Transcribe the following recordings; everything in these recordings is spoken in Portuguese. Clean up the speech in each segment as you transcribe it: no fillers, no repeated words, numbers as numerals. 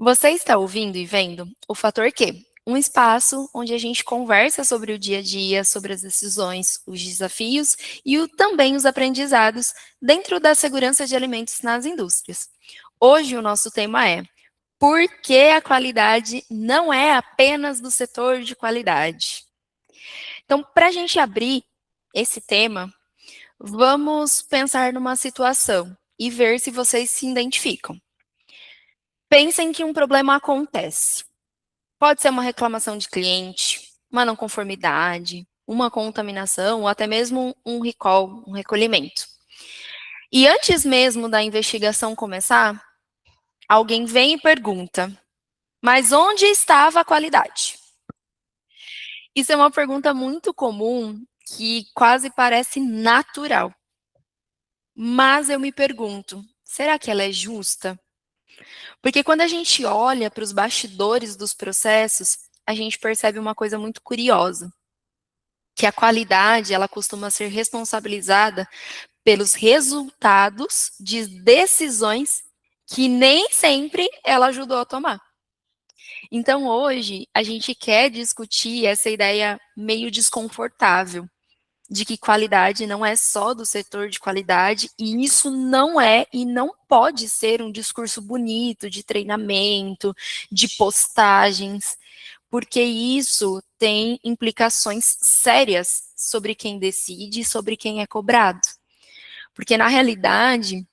Você está ouvindo e vendo o Fator Q, um espaço onde a gente conversa sobre o dia a dia, sobre as decisões, os desafios e também os aprendizados dentro da segurança de alimentos nas indústrias. Hoje o nosso tema é: por que a qualidade não é apenas do setor de qualidade? Então, para a gente abrir esse tema, vamos pensar numa situação e ver se vocês se identificam. Pensem que um problema acontece. Pode ser uma reclamação de cliente, uma não conformidade, uma contaminação ou até mesmo um recall, um recolhimento. E antes mesmo da investigação começar, alguém vem e pergunta: mas onde estava a qualidade? Isso é uma pergunta muito comum que quase parece natural. Mas eu me pergunto, será que ela é justa? Porque quando a gente olha para os bastidores dos processos, a gente percebe uma coisa muito curiosa, que a qualidade, ela costuma ser responsabilizada pelos resultados de decisões que nem sempre ela ajudou a tomar. Então, hoje, a gente quer discutir essa ideia meio desconfortável de que qualidade não é só do setor de qualidade, e isso não é e não pode ser um discurso bonito de treinamento, de postagens, porque isso tem implicações sérias sobre quem decide e sobre quem é cobrado. Porque, na realidade,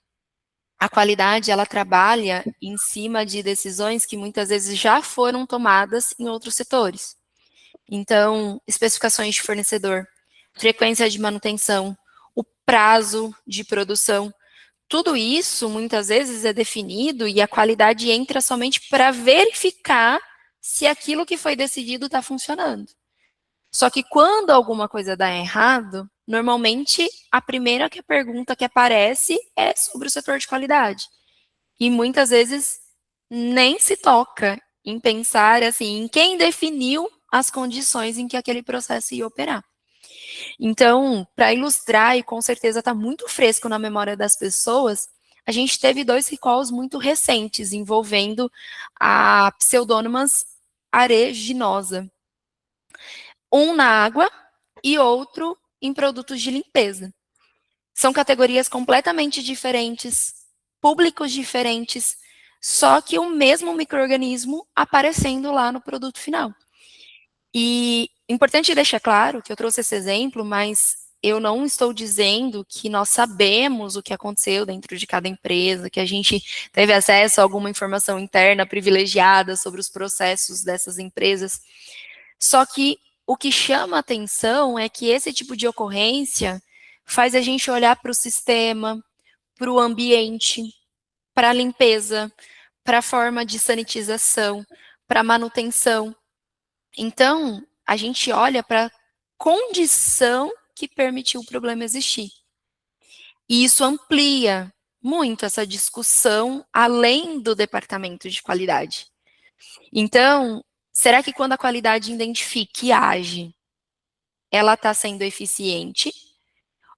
a qualidade, ela trabalha em cima de decisões que muitas vezes já foram tomadas em outros setores. Então, especificações de fornecedor, frequência de manutenção, o prazo de produção, tudo isso muitas vezes é definido e a qualidade entra somente para verificar se aquilo que foi decidido está funcionando. Só que quando alguma coisa dá errado, normalmente a primeira pergunta que aparece é sobre o setor de qualidade. E muitas vezes nem se toca em pensar assim, em quem definiu as condições em que aquele processo ia operar. Então, para ilustrar, e com certeza está muito fresco na memória das pessoas, a gente teve 2 recalls muito recentes envolvendo a Pseudomonas aeruginosa. Um na água e outro em produtos de limpeza. São categorias completamente diferentes, públicos diferentes, só que o mesmo micro-organismo aparecendo lá no produto final. E importante deixar claro que eu trouxe esse exemplo, mas eu não estou dizendo que nós sabemos o que aconteceu dentro de cada empresa, que a gente teve acesso a alguma informação interna privilegiada sobre os processos dessas empresas. Só que o que chama a atenção é que esse tipo de ocorrência faz a gente olhar para o sistema, para o ambiente, para a limpeza, para a forma de sanitização, para a manutenção. Então, a gente olha para a condição que permitiu o problema existir. E isso amplia muito essa discussão além do departamento de qualidade. Então, será que quando a qualidade identifica e age, ela está sendo eficiente?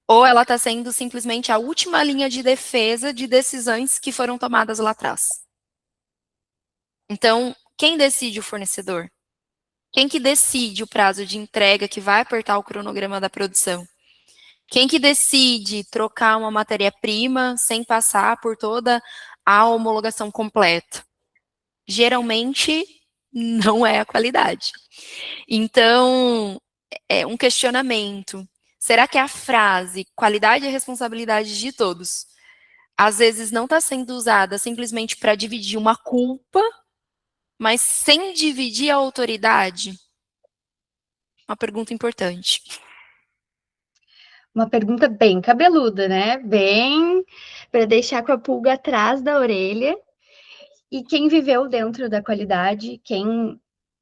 Ou ela está sendo simplesmente a última linha de defesa de decisões que foram tomadas lá atrás? Então, quem decide o fornecedor? Quem que decide o prazo de entrega que vai apertar o cronograma da produção? Quem que decide trocar uma matéria-prima sem passar por toda a homologação completa? Geralmente, não é a qualidade. Então, é um questionamento. Será que a frase qualidade é responsabilidade de todos, às vezes não está sendo usada simplesmente para dividir uma culpa, mas sem dividir a autoridade? Uma pergunta importante. Uma pergunta bem cabeluda, né? Bem para deixar com a pulga atrás da orelha. E quem viveu dentro da qualidade, quem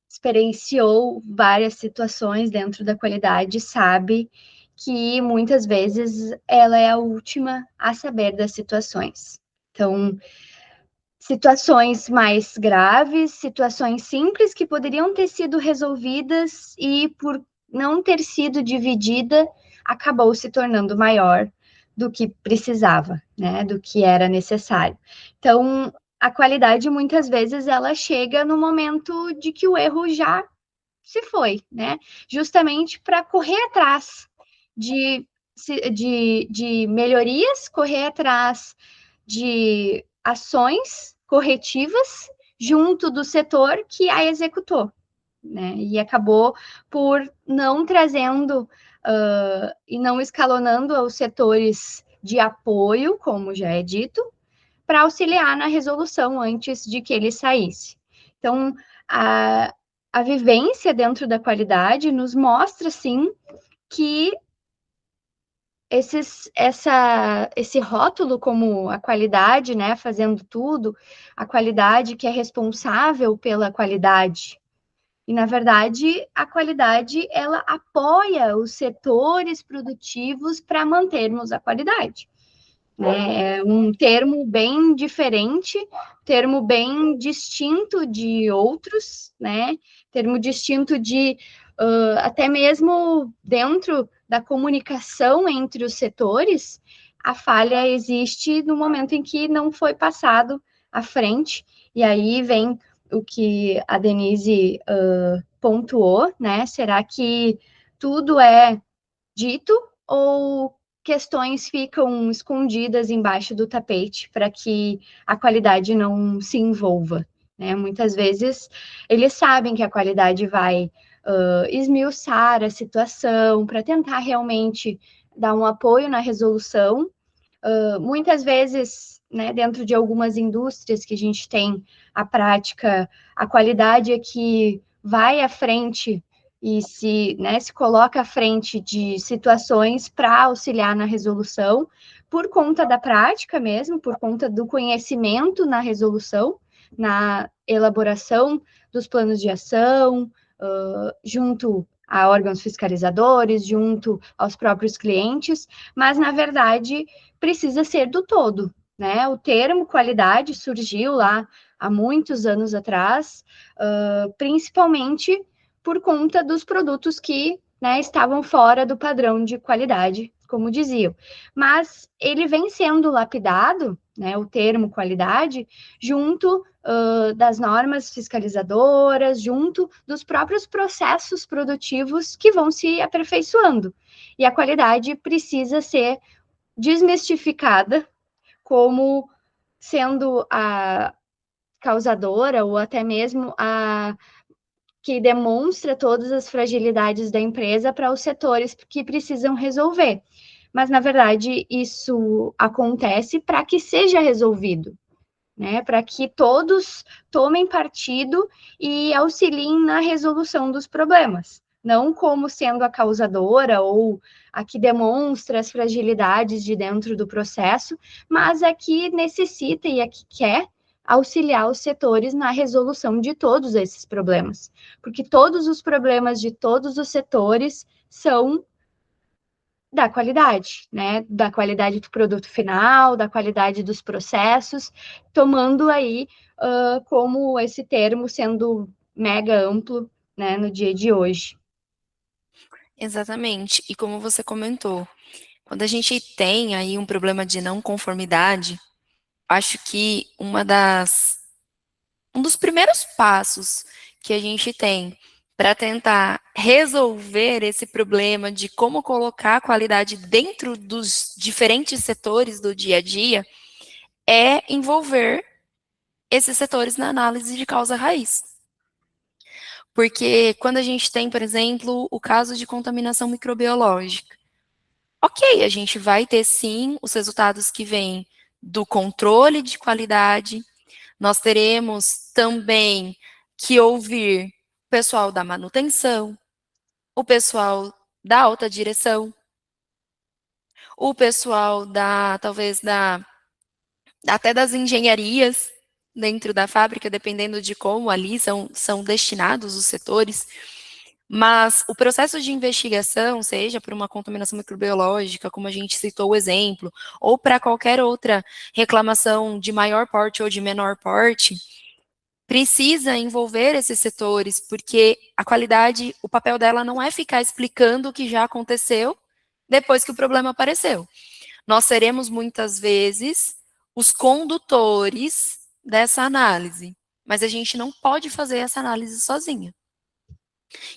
experienciou várias situações dentro da qualidade, sabe que muitas vezes ela é a última a saber das situações. Então, situações mais graves, situações simples que poderiam ter sido resolvidas e por não ter sido dividida, acabou se tornando maior do que precisava, né, do que era necessário. Então, a qualidade, muitas vezes, ela chega no momento de que o erro já se foi, né? Justamente para correr atrás de, de melhorias, correr atrás de ações corretivas junto do setor que a executou, né? E acabou por não trazendo e não escalonando os setores de apoio, como já é dito, para auxiliar na resolução antes de que ele saísse. Então, a vivência dentro da qualidade nos mostra, sim, que esse rótulo como a qualidade, né, fazendo tudo, a qualidade que é responsável pela qualidade. E, na verdade, a qualidade, ela apoia os setores produtivos para mantermos a qualidade. Né? É um termo bem diferente, termo bem distinto de outros, né? Termo distinto de até mesmo dentro da comunicação entre os setores, a falha existe no momento em que não foi passado à frente, e aí vem o que a Denise pontuou, né? Será que tudo é dito ou questões ficam escondidas embaixo do tapete para que a qualidade não se envolva, né? Muitas vezes eles sabem que a qualidade vai esmiuçar a situação para tentar realmente dar um apoio na resolução. Muitas vezes, né, dentro de algumas indústrias que a gente tem a prática, a qualidade é que vai à frente e se coloca à frente de situações para auxiliar na resolução, por conta da prática mesmo, por conta do conhecimento na resolução, na elaboração dos planos de ação, junto a órgãos fiscalizadores, junto aos próprios clientes, mas, na verdade, precisa ser do todo, né? O termo qualidade surgiu lá há muitos anos atrás, principalmente por conta dos produtos que, né, estavam fora do padrão de qualidade, como diziam. Mas ele vem sendo lapidado, né, o termo qualidade, junto das normas fiscalizadoras, junto dos próprios processos produtivos que vão se aperfeiçoando. E a qualidade precisa ser desmistificada como sendo a causadora ou até mesmo a que demonstra todas as fragilidades da empresa para os setores que precisam resolver. Mas, na verdade, isso acontece para que seja resolvido, né? Para que todos tomem partido e auxiliem na resolução dos problemas. Não como sendo a causadora ou a que demonstra as fragilidades de dentro do processo, mas a que necessita e a que quer auxiliar os setores na resolução de todos esses problemas. Porque todos os problemas de todos os setores são da qualidade, né? Da qualidade do produto final, da qualidade dos processos, tomando aí como esse termo sendo mega amplo, né, no dia de hoje. Exatamente. E como você comentou, quando a gente tem aí um problema de não conformidade, acho que um dos primeiros passos que a gente tem para tentar resolver esse problema de como colocar a qualidade dentro dos diferentes setores do dia a dia é envolver esses setores na análise de causa raiz. Porque quando a gente tem, por exemplo, o caso de contaminação microbiológica, ok, a gente vai ter sim os resultados que vêm do controle de qualidade, nós teremos também que ouvir o pessoal da manutenção, o pessoal da alta direção, o pessoal talvez até das engenharias dentro da fábrica, dependendo de como ali são destinados os setores. Mas o processo de investigação, seja por uma contaminação microbiológica, como a gente citou o exemplo, ou para qualquer outra reclamação de maior porte ou de menor porte, precisa envolver esses setores, porque a qualidade, o papel dela não é ficar explicando o que já aconteceu depois que o problema apareceu. Nós seremos muitas vezes os condutores dessa análise, mas a gente não pode fazer essa análise sozinha.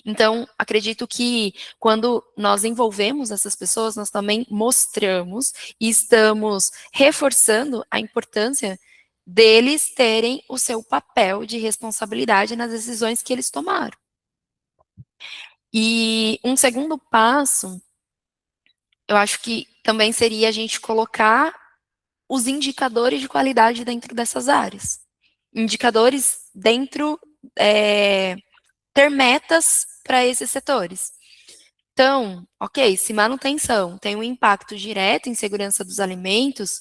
Então, acredito que quando nós envolvemos essas pessoas, nós também mostramos e estamos reforçando a importância deles terem o seu papel de responsabilidade nas decisões que eles tomaram. E um segundo passo, eu acho que também seria a gente colocar os indicadores de qualidade dentro dessas áreas. Indicadores dentro, ter metas para esses setores. Então, ok, se manutenção tem um impacto direto em segurança dos alimentos,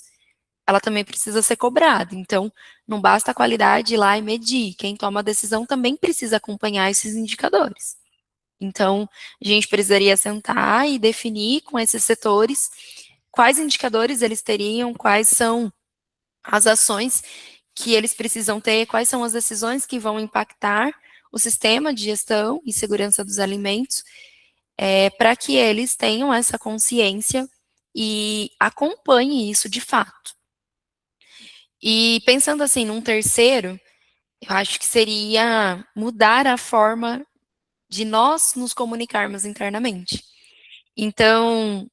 ela também precisa ser cobrada. Então, não basta a qualidade ir lá e medir. Quem toma a decisão também precisa acompanhar esses indicadores. Então, a gente precisaria sentar e definir com esses setores quais indicadores eles teriam, quais são as ações que eles precisam ter, quais são as decisões que vão impactar o sistema de gestão e segurança dos alimentos, para que eles tenham essa consciência e acompanhem isso de fato. E pensando assim num terceiro, eu acho que seria mudar a forma de nós nos comunicarmos internamente. Então,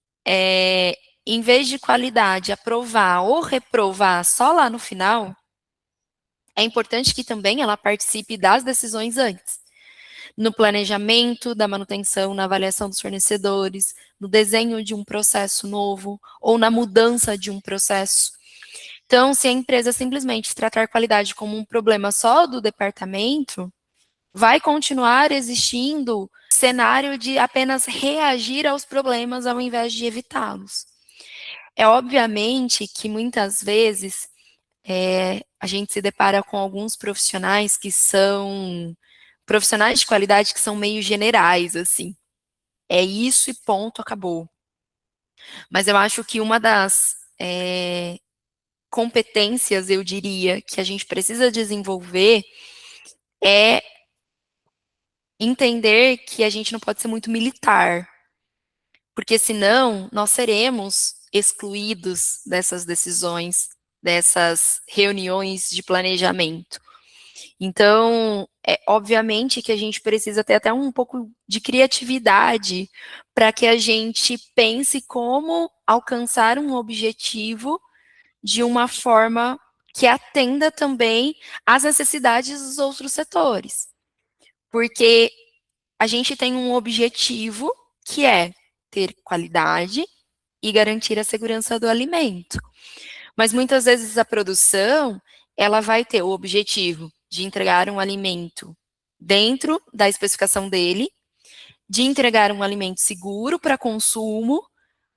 em vez de qualidade aprovar ou reprovar só lá no final, é importante que também ela participe das decisões antes. No planejamento da manutenção, na avaliação dos fornecedores, no desenho de um processo novo ou na mudança de um processo. Então, se a empresa simplesmente tratar qualidade como um problema só do departamento, vai continuar existindo cenário de apenas reagir aos problemas ao invés de evitá-los. É obviamente que muitas vezes a gente se depara com alguns profissionais que são profissionais de qualidade que são meio generais, assim. É isso e ponto, acabou. Mas eu acho que uma das competências, eu diria, que a gente precisa desenvolver é entender que a gente não pode ser muito militar, porque senão nós seremos excluídos dessas decisões, dessas reuniões de planejamento. Então, obviamente que a gente precisa ter até um pouco de criatividade para que a gente pense como alcançar um objetivo de uma forma que atenda também às necessidades dos outros setores. Porque a gente tem um objetivo que é ter qualidade e garantir a segurança do alimento. Mas muitas vezes a produção, ela vai ter o objetivo de entregar um alimento dentro da especificação dele, de entregar um alimento seguro para consumo,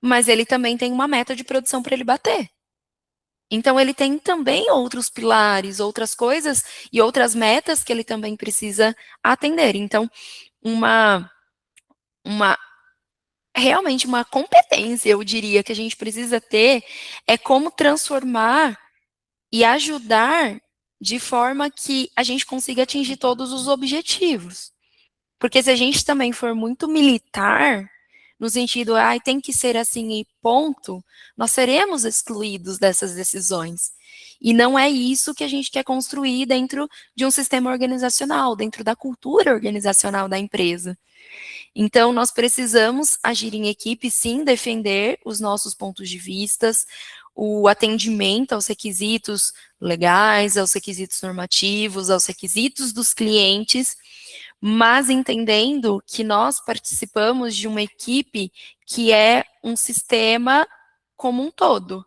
mas ele também tem uma meta de produção para ele bater. Então, ele tem também outros pilares, outras coisas e outras metas que ele também precisa atender. Então, uma realmente uma competência, eu diria, que a gente precisa ter é como transformar e ajudar de forma que a gente consiga atingir todos os objetivos. Porque se a gente também for muito militar, no sentido, tem que ser assim e ponto, nós seremos excluídos dessas decisões. E não é isso que a gente quer construir dentro de um sistema organizacional, dentro da cultura organizacional da empresa. Então, nós precisamos agir em equipe, sim, defender os nossos pontos de vistas, o atendimento aos requisitos legais, aos requisitos normativos, aos requisitos dos clientes, mas entendendo que nós participamos de uma equipe que é um sistema como um todo,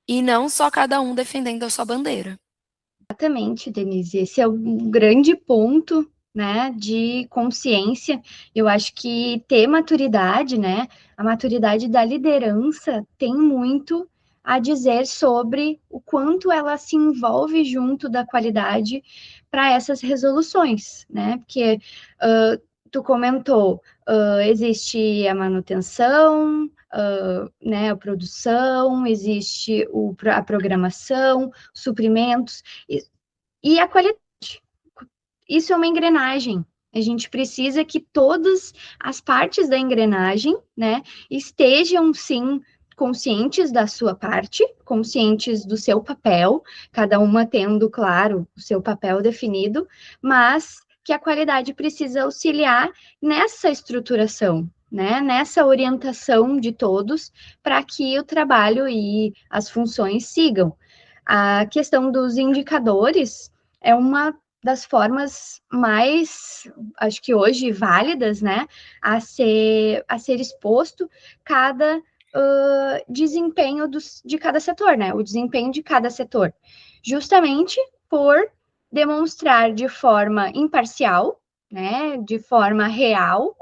e não só cada um defendendo a sua bandeira. Exatamente, Denise. Esse é um grande ponto, né, de consciência. Eu acho que ter maturidade, né, a maturidade da liderança tem muito a dizer sobre o quanto ela se envolve junto da qualidade para essas resoluções, né? Porque tu comentou, existe a manutenção, né, a produção, existe a programação, suprimentos e a qualidade. Isso é uma engrenagem. A gente precisa que todas as partes da engrenagem, né, estejam sim conscientes da sua parte, conscientes do seu papel, cada uma tendo, claro, o seu papel definido, mas que a qualidade precisa auxiliar nessa estruturação, né, nessa orientação de todos para que o trabalho e as funções sigam. A questão dos indicadores é uma das formas mais, acho que hoje, válidas, né, a ser exposto cada desempenho de cada setor, né, o desempenho de cada setor, justamente por demonstrar de forma imparcial, né, de forma real,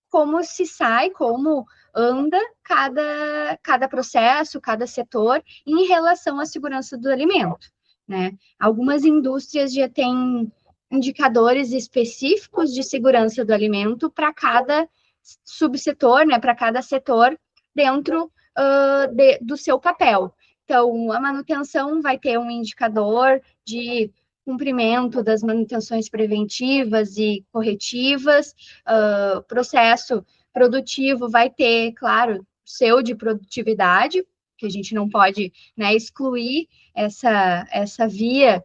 como se sai, como anda cada processo, cada setor em relação à segurança do alimento, né? Algumas indústrias já têm indicadores específicos de segurança do alimento para cada subsetor, né? Para cada setor dentro do seu papel. Então, a manutenção vai ter um indicador de cumprimento das manutenções preventivas e corretivas, processo produtivo vai ter, claro, seu de produtividade, que a gente não pode, né, excluir essa via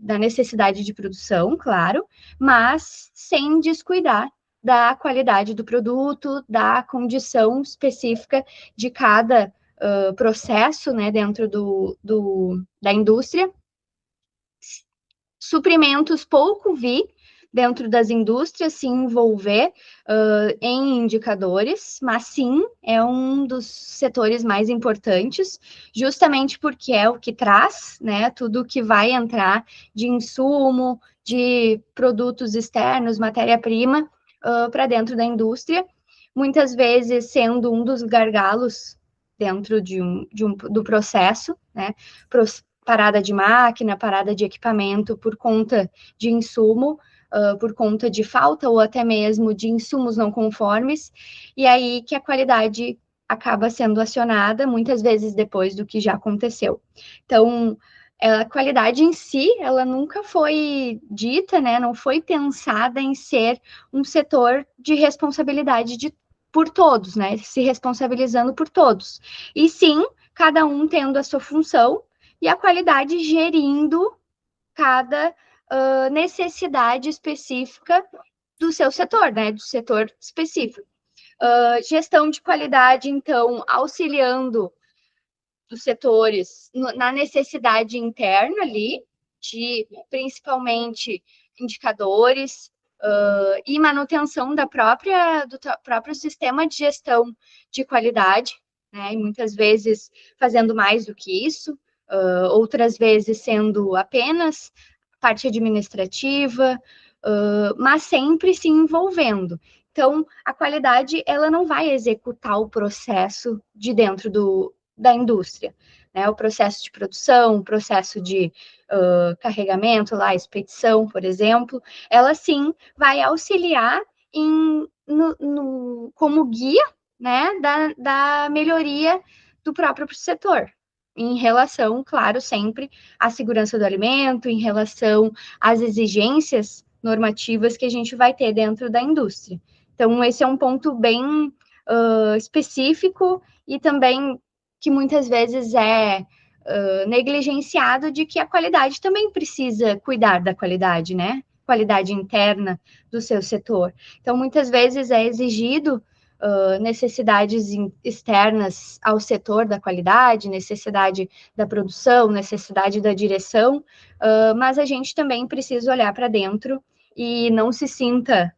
da necessidade de produção, claro, mas sem descuidar da qualidade do produto, da condição específica de cada processo, né, dentro da indústria. Suprimentos pouco vi dentro das indústrias se envolver em indicadores, mas sim é um dos setores mais importantes, justamente porque é o que traz, né, tudo que vai entrar de insumo, de produtos externos, matéria-prima, para dentro da indústria, muitas vezes sendo um dos gargalos dentro do processo, né, parada de máquina, parada de equipamento por conta de insumo, por conta de falta ou até mesmo de insumos não conformes, e aí que a qualidade acaba sendo acionada, muitas vezes depois do que já aconteceu. Então, a qualidade em si, ela nunca foi dita, né, não foi pensada em ser um setor de responsabilidade por todos, né, se responsabilizando por todos, e sim, cada um tendo a sua função, e a qualidade gerindo cada necessidade específica do seu setor, né? Do setor específico. Gestão de qualidade, então, auxiliando os setores na necessidade interna ali, de principalmente indicadores e manutenção do próprio sistema de gestão de qualidade, né? E muitas vezes fazendo mais do que isso, outras vezes sendo apenas parte administrativa, mas sempre se envolvendo. Então, a qualidade, ela não vai executar o processo de dentro da indústria, né? O processo de produção, o processo de carregamento, lá, expedição, por exemplo, ela sim vai auxiliar como guia, né, da melhoria do próprio setor, em relação, claro, sempre à segurança do alimento, em relação às exigências normativas que a gente vai ter dentro da indústria. Então, esse é um ponto bem específico e também que muitas vezes é negligenciado, de que a qualidade também precisa cuidar da qualidade, né? Qualidade interna do seu setor. Então, muitas vezes é exigido necessidades externas ao setor da qualidade, necessidade da produção, necessidade da direção, mas a gente também precisa olhar para dentro e não se sinta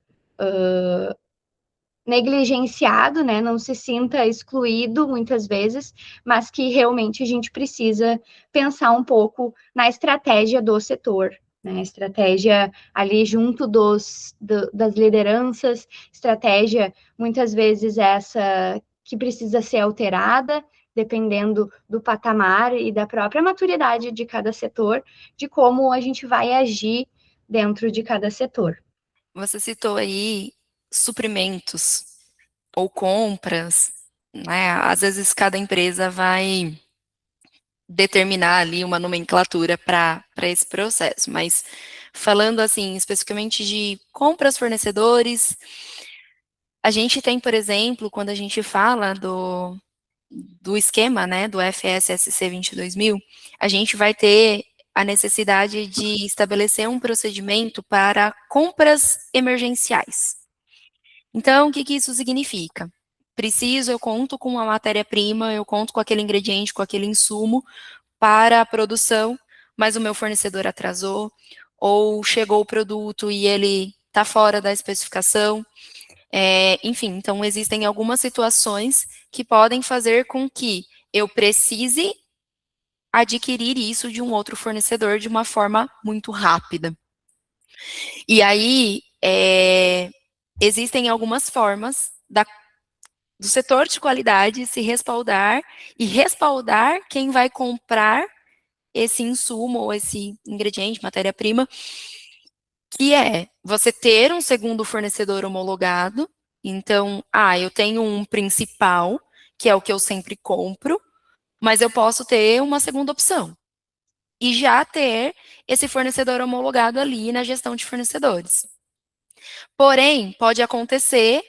negligenciado, né? Não se sinta excluído muitas vezes, mas que realmente a gente precisa pensar um pouco na estratégia do setor, né? Estratégia ali junto das lideranças, estratégia muitas vezes essa que precisa ser alterada, dependendo do patamar e da própria maturidade de cada setor, de como a gente vai agir dentro de cada setor. Você citou aí suprimentos ou compras, né? Às vezes cada empresa vai determinar ali uma nomenclatura para esse processo, mas falando assim especificamente de compras, fornecedores, a gente tem, por exemplo, quando a gente fala do esquema, né, do FSSC 22000, a gente vai ter a necessidade de estabelecer um procedimento para compras emergenciais. Então, o que que isso significa? Preciso, eu conto com uma matéria-prima, eu conto com aquele ingrediente, com aquele insumo para a produção, mas o meu fornecedor atrasou, ou chegou o produto e ele está fora da especificação. Enfim, então existem algumas situações que podem fazer com que eu precise adquirir isso de um outro fornecedor de uma forma muito rápida. E aí, existem algumas formas do setor de qualidade se respaldar e respaldar quem vai comprar esse insumo ou esse ingrediente, matéria-prima, que é você ter um segundo fornecedor homologado. Então, eu tenho um principal, que é o que eu sempre compro, mas eu posso ter uma segunda opção. E já ter esse fornecedor homologado ali na gestão de fornecedores. Porém, pode acontecer,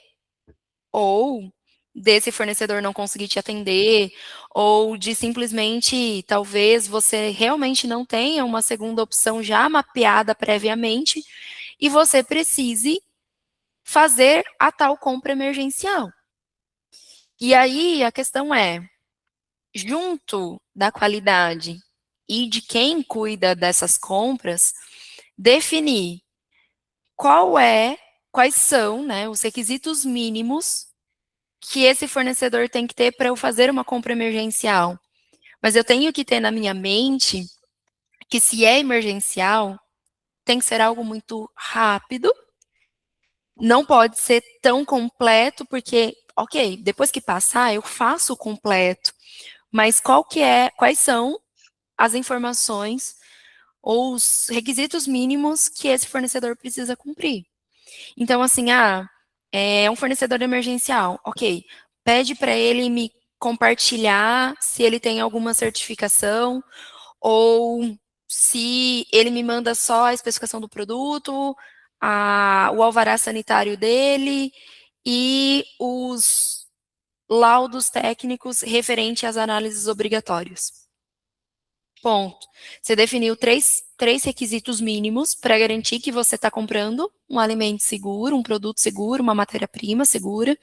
ou desse fornecedor não conseguir te atender, ou de simplesmente, talvez você realmente não tenha uma segunda opção já mapeada previamente, e você precise fazer a tal compra emergencial. E aí a questão é, junto da qualidade e de quem cuida dessas compras, definir quais são, né, os requisitos mínimos que esse fornecedor tem que ter para eu fazer uma compra emergencial. Mas eu tenho que ter na minha mente que se é emergencial, tem que ser algo muito rápido, não pode ser tão completo, porque, ok, depois que passar, eu faço o completo, mas quais são as informações ou os requisitos mínimos que esse fornecedor precisa cumprir? Então, assim, é um fornecedor emergencial, ok, pede para ele me compartilhar se ele tem alguma certificação, ou se ele me manda só a especificação do produto, o alvará sanitário dele e os laudos técnicos referentes às análises obrigatórias. Ponto. Você definiu três requisitos mínimos para garantir que você está comprando um alimento seguro, um produto seguro, uma matéria-prima segura.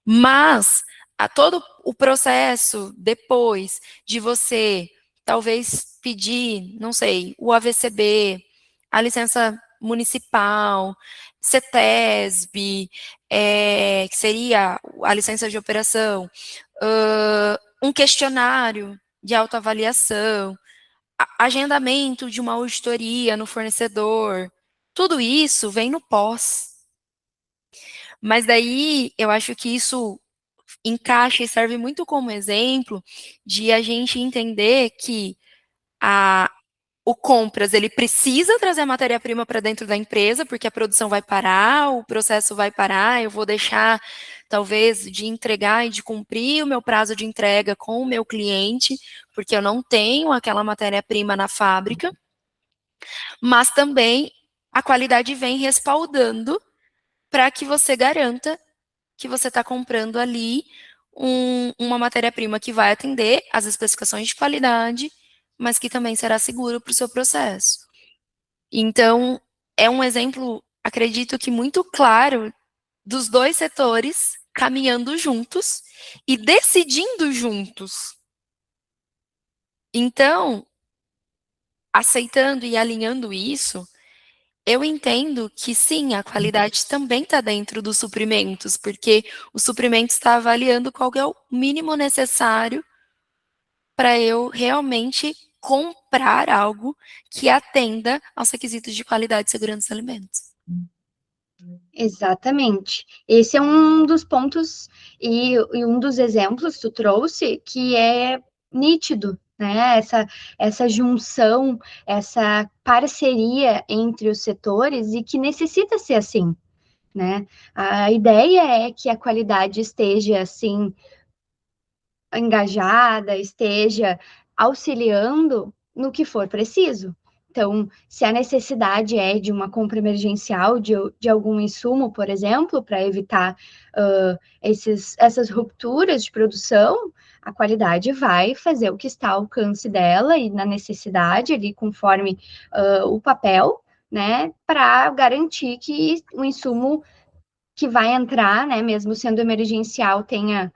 Mas a todo o processo depois de você talvez pedir, não sei, o AVCB, a licença municipal, CETESB, que seria a licença de operação, um questionário de autoavaliação, agendamento de uma auditoria no fornecedor, tudo isso vem no pós. Mas daí eu acho que isso encaixa e serve muito como exemplo de a gente entender que o compras, ele precisa trazer a matéria-prima para dentro da empresa, porque a produção vai parar, o processo vai parar, eu vou deixar, talvez, de entregar e de cumprir o meu prazo de entrega com o meu cliente, porque eu não tenho aquela matéria-prima na fábrica, mas também a qualidade vem respaldando para que você garanta que você está comprando ali uma matéria-prima que vai atender às especificações de qualidade, mas que também será seguro para o seu processo. Então, é um exemplo, acredito que muito claro, dos dois setores caminhando juntos e decidindo juntos. Então, aceitando e alinhando isso, eu entendo que sim, a qualidade também está dentro dos suprimentos, porque o suprimento está avaliando qual é o mínimo necessário para eu realmente comprar algo que atenda aos requisitos de qualidade e segurança dos alimentos. Exatamente. Esse é um dos pontos e um dos exemplos que tu trouxe que é nítido, né? Essa junção, essa parceria entre os setores e que necessita ser assim, né? A ideia é que a qualidade esteja assim engajada, esteja auxiliando no que for preciso, Então, se a necessidade é de uma compra emergencial de algum insumo, por exemplo, para evitar essas rupturas de produção, a qualidade vai fazer o que está ao alcance dela e na necessidade, ali, conforme o papel, né, para garantir que o insumo que vai entrar, né, mesmo sendo emergencial, tenha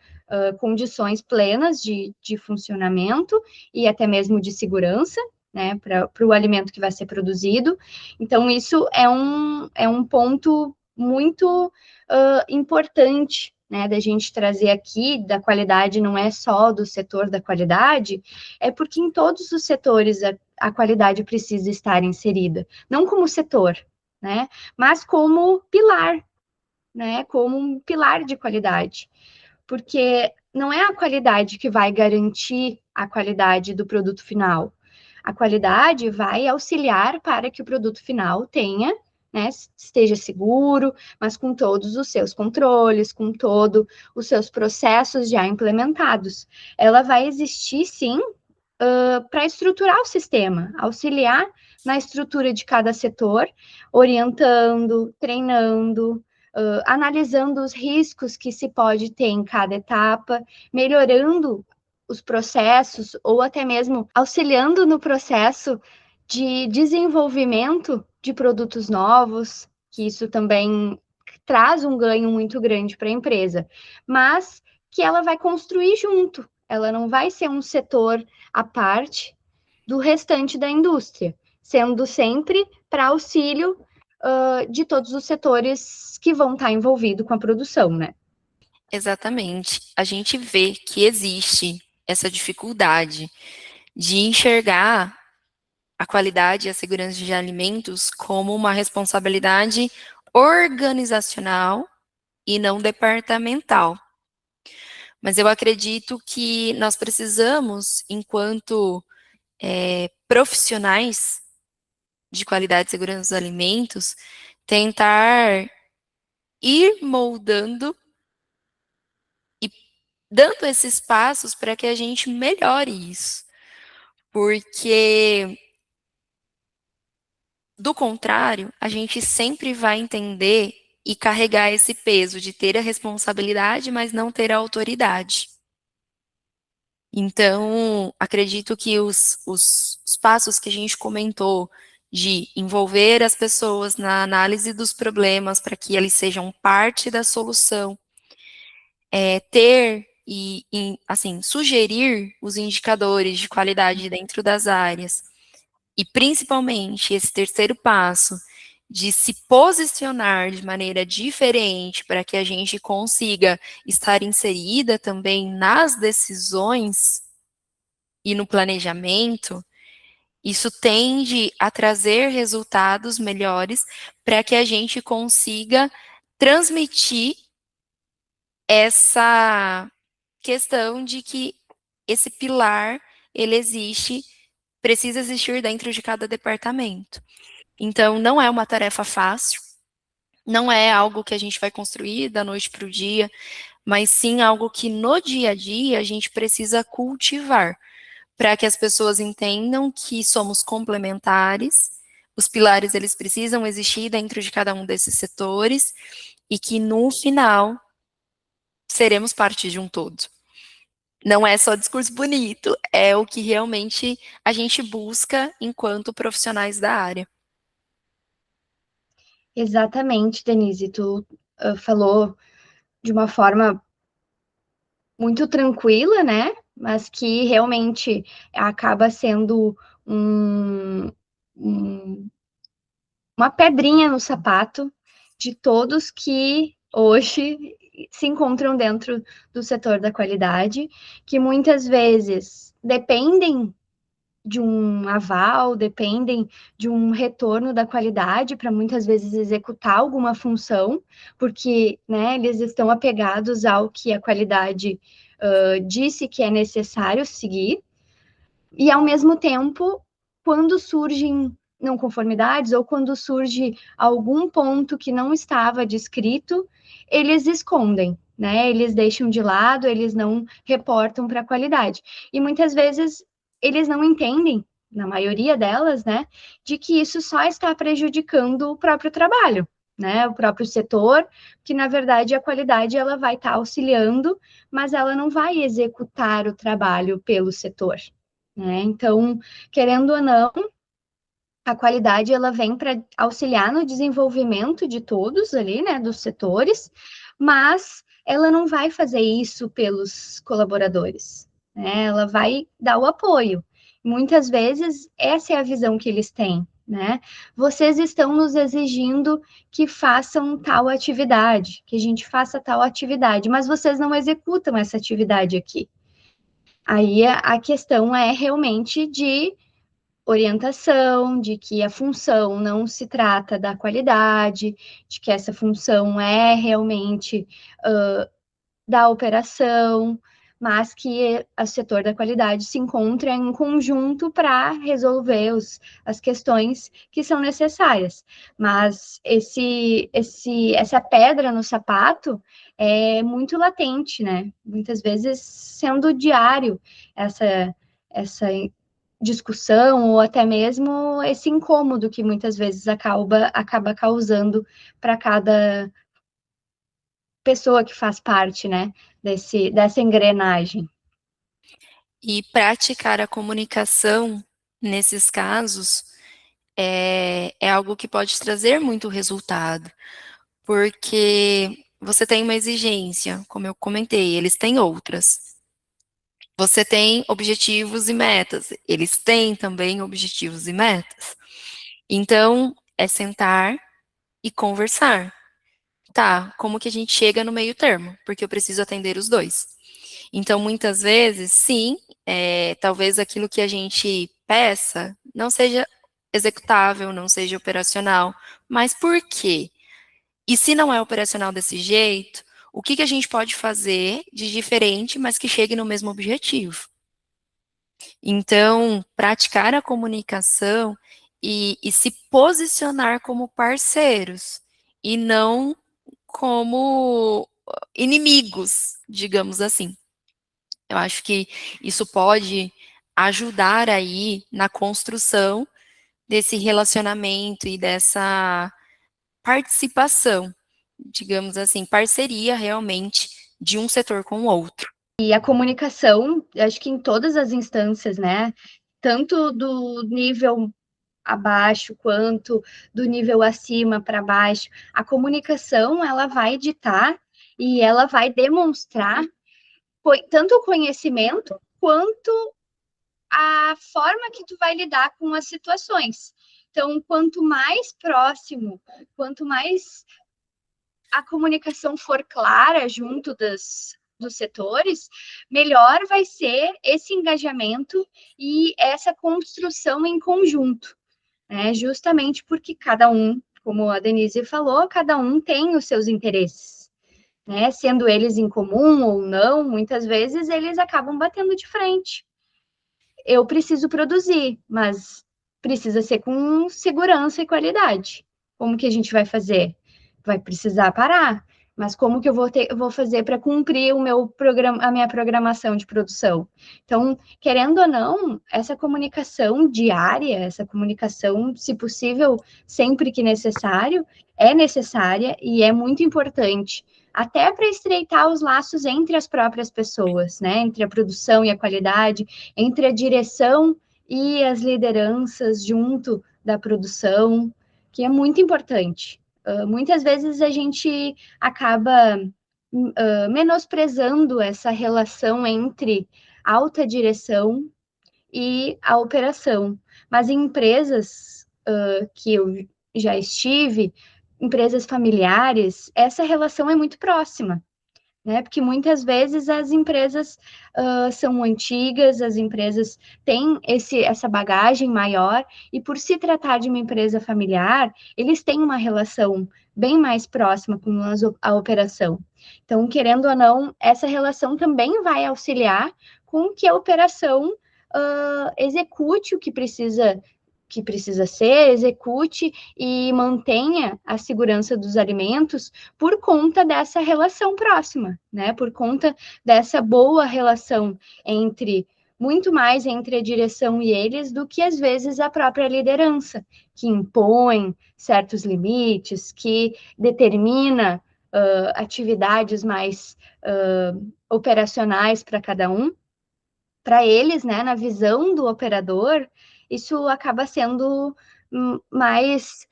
condições plenas de funcionamento e até mesmo de segurança, né, para o alimento que vai ser produzido. Então, isso é um ponto muito importante, né, da gente trazer aqui. Da qualidade não é só do setor da qualidade, é porque em todos os setores a qualidade precisa estar inserida, não como setor, né, mas como pilar, né, como um pilar de qualidade, porque não é a qualidade que vai garantir a qualidade do produto final. A qualidade vai auxiliar para que o produto final tenha, né, esteja seguro, mas com todos os seus controles, com todos os seus processos já implementados. Ela vai existir, sim, para estruturar o sistema, auxiliar na estrutura de cada setor, orientando, treinando, analisando os riscos que se pode ter em cada etapa, melhorando os processos ou até mesmo auxiliando no processo de desenvolvimento de produtos novos, que isso também traz um ganho muito grande para a empresa, mas que ela vai construir junto, ela não vai ser um setor à parte do restante da indústria, sendo sempre para auxílio de todos os setores que vão estar envolvidos com a produção, né? Exatamente. A gente vê que existe essa dificuldade de enxergar a qualidade e a segurança de alimentos como uma responsabilidade organizacional e não departamental. Mas eu acredito que nós precisamos, enquanto profissionais de qualidade e segurança dos alimentos, tentar ir moldando e dando esses passos para que a gente melhore isso. Porque, do contrário, a gente sempre vai entender e carregar esse peso de ter a responsabilidade, mas não ter a autoridade. Então, acredito que os passos que a gente comentou de envolver as pessoas na análise dos problemas para que eles sejam parte da solução, ter assim, sugerir os indicadores de qualidade dentro das áreas, e principalmente esse terceiro passo de se posicionar de maneira diferente para que a gente consiga estar inserida também nas decisões e no planejamento, isso tende a trazer resultados melhores para que a gente consiga transmitir essa questão de que esse pilar, ele existe, precisa existir dentro de cada departamento. Então, não é uma tarefa fácil, não é algo que a gente vai construir da noite para o dia, mas sim algo que no dia a dia a gente precisa cultivar, para que as pessoas entendam que somos complementares, os pilares eles precisam existir dentro de cada um desses setores, e que no final seremos parte de um todo. Não é só discurso bonito, é o que realmente a gente busca enquanto profissionais da área. Exatamente, Denise, tu falou de uma forma muito tranquila, né? Mas que realmente acaba sendo um, um, uma pedrinha no sapato de todos que hoje se encontram dentro do setor da qualidade, que muitas vezes dependem de um aval, dependem de um retorno da qualidade para muitas vezes executar alguma função, porque, né, eles estão apegados ao que a qualidade disse que é necessário seguir, e ao mesmo tempo, quando surgem não conformidades ou quando surge algum ponto que não estava descrito, eles escondem, né? Eles deixam de lado, eles não reportam para a qualidade. E muitas vezes eles não entendem na maioria delas, né, de que isso só está prejudicando o próprio trabalho, né, o próprio setor, que na verdade a qualidade ela vai estar auxiliando, mas ela não vai executar o trabalho pelo setor, né? Então, querendo ou não, a qualidade ela vem para auxiliar no desenvolvimento de todos ali, né, dos setores, mas ela não vai fazer isso pelos colaboradores, né? Ela vai dar o apoio. Muitas vezes essa é a visão que eles têm, né? Vocês estão nos exigindo que façam tal atividade, que a gente faça tal atividade, mas vocês não executam essa atividade aqui. Aí a questão é realmente de orientação, de que a função não se trata da qualidade, de que essa função é realmente da operação, mas que o setor da qualidade se encontra em conjunto para resolver as questões que são necessárias. Mas essa pedra no sapato é muito latente, né? Muitas vezes sendo diário essa discussão ou até mesmo esse incômodo que muitas vezes acaba causando para cada pessoa que faz parte, né, dessa engrenagem. E praticar a comunicação nesses casos é algo que pode trazer muito resultado, porque você tem uma exigência, como eu comentei, eles têm outras. Você tem objetivos e metas, eles têm também objetivos e metas. Então, é sentar e conversar. Tá, como que a gente chega no meio termo? Porque eu preciso atender os dois. Então, muitas vezes, sim, talvez aquilo que a gente peça não seja executável, não seja operacional. Mas por quê? E se não é operacional desse jeito, o que que a gente pode fazer de diferente, mas que chegue no mesmo objetivo? Então, praticar a comunicação e se posicionar como parceiros e não como inimigos, digamos assim. Eu acho que isso pode ajudar aí na construção desse relacionamento e dessa participação, digamos assim, parceria realmente de um setor com o outro. E a comunicação, acho que em todas as instâncias, né, tanto do nível abaixo quanto do nível acima para baixo, a comunicação ela vai ditar e ela vai demonstrar tanto o conhecimento quanto a forma que tu vai lidar com as situações. Então, quanto mais próximo, quanto mais a comunicação for clara junto dos setores, melhor vai ser esse engajamento e essa construção em conjunto, né? Justamente porque cada um, como a Denise falou, cada um tem os seus interesses, né? Sendo eles em comum ou não, muitas vezes eles acabam batendo de frente. Eu preciso produzir, mas precisa ser com segurança e qualidade. Como que a gente vai fazer? Vai precisar parar, mas como que eu vou fazer para cumprir a minha programação de produção? Então, querendo ou não, essa comunicação diária, essa comunicação, se possível, sempre que necessário, é necessária e é muito importante até para estreitar os laços entre as próprias pessoas, né? Entre a produção e a qualidade, entre a direção e as lideranças junto da produção, que é muito importante. Muitas vezes a gente acaba menosprezando essa relação entre alta direção e a operação. Mas em empresas que eu já estive, empresas familiares, essa relação é muito próxima, né? Porque muitas vezes as empresas são antigas, as empresas têm essa bagagem maior, e por se tratar de uma empresa familiar, eles têm uma relação bem mais próxima com a operação. Então, querendo ou não, essa relação também vai auxiliar com que a operação execute o que precisa ser, execute e mantenha a segurança dos alimentos por conta dessa relação próxima, né? Por conta dessa boa relação entre muito mais entre a direção e eles do que às vezes a própria liderança, que impõe certos limites, que determina atividades mais operacionais para cada um. Para eles, né, na visão do operador, isso acaba sendo mais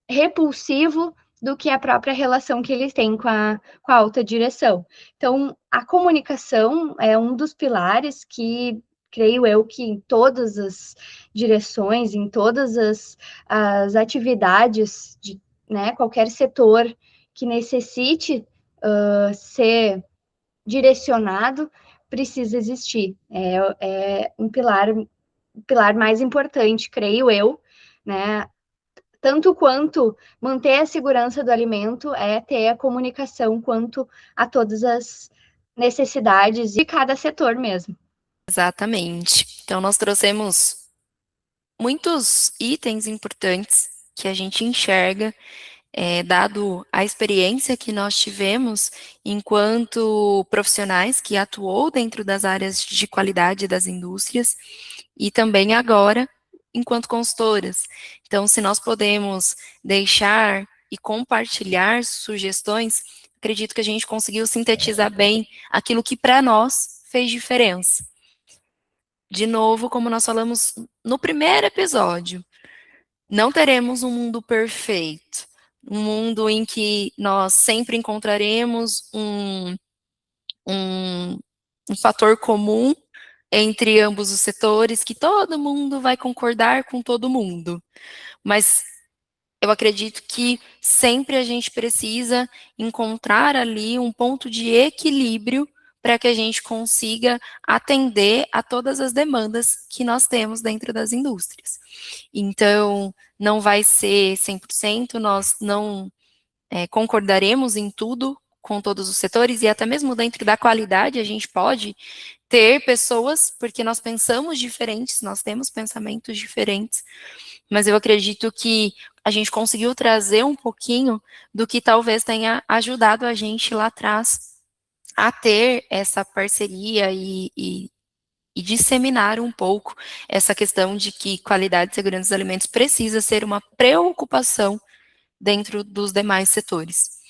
repulsivo do que a própria relação que eles têm com a alta direção. Então, a comunicação é um dos pilares que, creio eu, que em todas as direções, em todas as atividades de, né, qualquer setor que necessite ser direcionado, precisa existir. É um pilar mais importante, creio eu, né? Tanto quanto manter a segurança do alimento é ter a comunicação quanto a todas as necessidades de cada setor mesmo. Exatamente. Então, nós trouxemos muitos itens importantes que a gente enxerga, dado a experiência que nós tivemos enquanto profissionais que atuou dentro das áreas de qualidade das indústrias e também agora enquanto consultoras. Então, se nós podemos deixar e compartilhar sugestões, acredito que a gente conseguiu sintetizar bem aquilo que para nós fez diferença. De novo, como nós falamos no primeiro episódio, não teremos um mundo perfeito, um mundo em que nós sempre encontraremos um, um fator comum entre ambos os setores, que todo mundo vai concordar com todo mundo. Mas eu acredito que sempre a gente precisa encontrar ali um ponto de equilíbrio para que a gente consiga atender a todas as demandas que nós temos dentro das indústrias. Então, não vai ser 100%, nós não concordaremos em tudo com todos os setores, e até mesmo dentro da qualidade a gente pode ter pessoas, porque nós pensamos diferentes, nós temos pensamentos diferentes, mas eu acredito que a gente conseguiu trazer um pouquinho do que talvez tenha ajudado a gente lá atrás a ter essa parceria e disseminar um pouco essa questão de que qualidade e segurança dos alimentos precisa ser uma preocupação dentro dos demais setores.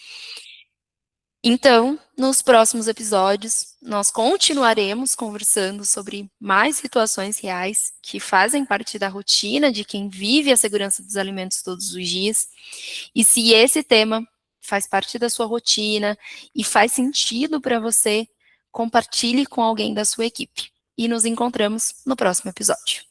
Então, nos próximos episódios, nós continuaremos conversando sobre mais situações reais que fazem parte da rotina de quem vive a segurança dos alimentos todos os dias. E se esse tema faz parte da sua rotina e faz sentido para você, compartilhe com alguém da sua equipe. E nos encontramos no próximo episódio.